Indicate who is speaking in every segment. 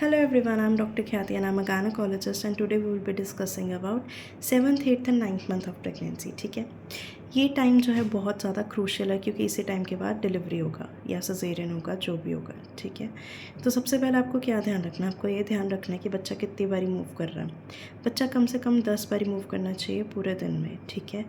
Speaker 1: Hello everyone, I'm Dr. Khyati and I'm a gynecologist and today we will be discussing about 7th, 8th and 9th month of pregnancy. ठीक है, ये time जो है बहुत ज़्यादा crucial है क्योंकि इसी टाइम के बाद डिलीवरी होगा या सजेरियन होगा, जो भी होगा. ठीक है, तो सबसे पहले आपको क्या ध्यान रखना है? आपको ये ध्यान रखना है कि बच्चा कितनी बारी मूव कर रहा है. बच्चा कम से कम 10 बारी मूव करना चाहिए पूरे दिन में. ठीक है,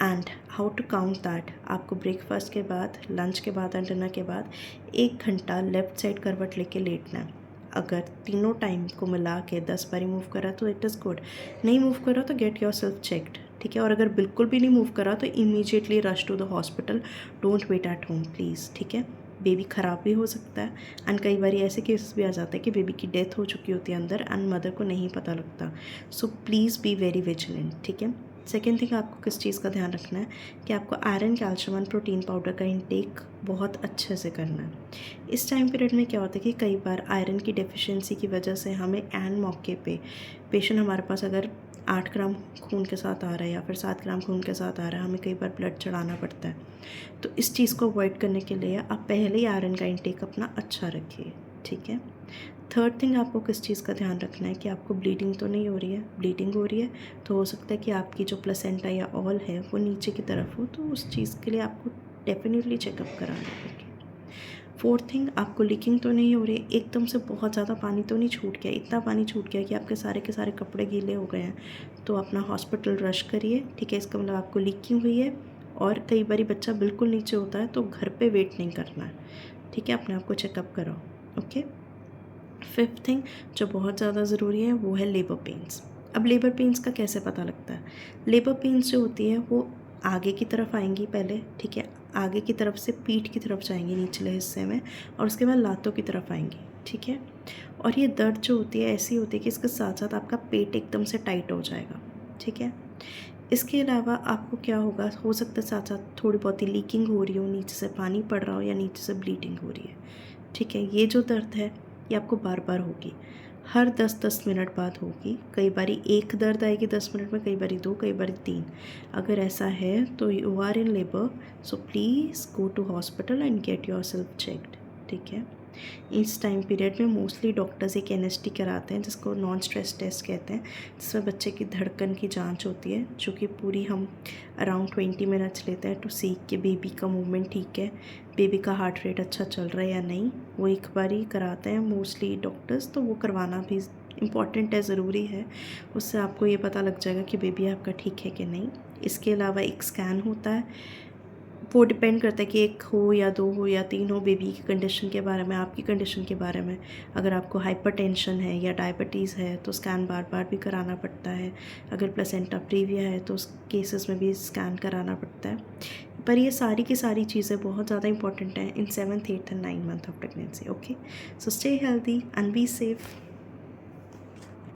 Speaker 1: and how to count that. आपको ब्रेकफास्ट के बाद, लंच के बाद एंड डिनर के बाद 1 घंटा लेफ़्ट साइड करवट लेके लेटना है. अगर तीनों टाइम को मिला के 10 बारी मूव करा तो इट इज़ गुड. नहीं मूव करा तो गेट योर सेल्फ चेकड. ठीक है, और अगर बिल्कुल भी नहीं मूव करा तो immediately rush to the hospital. Don't wait at home please. ठीक है, बेबी ख़राब भी हो सकता है एंड कई बार ऐसे केसेस भी आ जाते हैं कि बेबी की डेथ हो चुकी होती है अंदर एंड मदर को नहीं पता लगता. So please be very vigilant. ठीक है, सेकेंड थिंग आपको किस चीज़ का ध्यान रखना है कि आपको iron, calcium and protein powder का इंटेक बहुत अच्छे से करना है. इस टाइम पीरियड में क्या होता है कि कई बार आयरन की डेफिशिएंसी की वजह से हमें एन मौके पे पेशेंट हमारे पास अगर 8 ग्राम खून के साथ आ रहा है या फिर 7 ग्राम खून के साथ आ रहा है, हमें कई बार ब्लड चढ़ाना पड़ता है. तो इस चीज़ को अवॉइड करने के लिए आप पहले ही आयरन का इंटेक अपना अच्छा रखिए. ठीक है, थर्ड थिंग आपको किस चीज़ का ध्यान रखना है कि आपको ब्लीडिंग तो नहीं हो रही है. ब्लीडिंग हो रही है तो हो सकता है कि आपकी जो प्लेसेंटा या ऑल है वो नीचे की तरफ हो, तो उस चीज़ के लिए आपको डेफिनेटली चेकअप कराना है. फोर्थ थिंग, आपको लीकिंग तो नहीं हो रही है, एकदम से बहुत ज़्यादा पानी तो नहीं छूट गया. इतना पानी छूट गया कि आपके सारे के सारे कपड़े गीले हो गए हैं, तो अपना हॉस्पिटल रश करिए. ठीक है, इसका मतलब आपको लीकिंग हुई है. और कई बार बच्चा बिल्कुल नीचे होता है तो घर पे वेट नहीं करना है. ठीक है, अपने आप को चेकअप कराओ. ओके, फिफ्थ थिंग जो बहुत ज़्यादा ज़रूरी है वो है लेबर पेन्स. अब लेबर पेन्स का कैसे पता लगता है? लेबर पेन्स जो होती है वो आगे की तरफ आएंगी पहले. ठीक है, आगे की तरफ से पीठ की तरफ जाएंगी निचले हिस्से में और उसके बाद लातों की तरफ आएंगी. ठीक है, और ये दर्द जो होती है ऐसी होती है कि इसके साथ साथ आपका पेट एकदम से टाइट हो जाएगा. ठीक है, इसके अलावा आपको क्या होगा, हो सकता है साथ साथ थोड़ी बहुत ही लीकिंग हो रही हो, नीचे से पानी पड़ रहा हो या नीचे से ब्लीडिंग हो रही है. ठीक है, ये जो दर्द है ये आपको बार बार होगी, हर 10-10 मिनट बाद होगी. कई बारी एक दर्द आएगी 10 मिनट में, कई बारी 2, कई बारी 3. अगर ऐसा है तो you are in labour, so please go to hospital and get yourself checked. ठीक है, इस टाइम पीरियड में मोस्टली डॉक्टर्स एक एनएसटी कराते हैं जिसको नॉन स्ट्रेस टेस्ट कहते हैं, जिसमें बच्चे की धड़कन की जांच होती है, जो कि पूरी हम अराउंड 20 मिनट्स लेते हैं टू सी कि बेबी का मूवमेंट ठीक है, बेबी का हार्ट रेट अच्छा चल रहा है या नहीं. वो एक बार ही कराते हैं मोस्टली डॉक्टर्स, तो वो करवाना भी इम्पॉर्टेंट है, ज़रूरी है. उससे आपको ये पता लग जाएगा कि बेबी आपका ठीक है कि नहीं. इसके अलावा एक स्कैन होता है, वो डिपेंड करता है कि 1 हो या 2 हो या 3 हो, बेबी की कंडीशन के बारे में, आपकी कंडीशन के बारे में. अगर आपको हाइपरटेंशन है या डायबिटीज़ है तो स्कैन बार बार भी कराना पड़ता है. अगर प्लेसेंटा प्रीविया है तो उस केसेस में भी स्कैन कराना पड़ता है. पर ये सारी की सारी चीज़ें बहुत ज़्यादा इंपॉर्टेंट हैं इन 7th, 8th and 9th month of pregnancy. Okay, so stay healthy and be safe.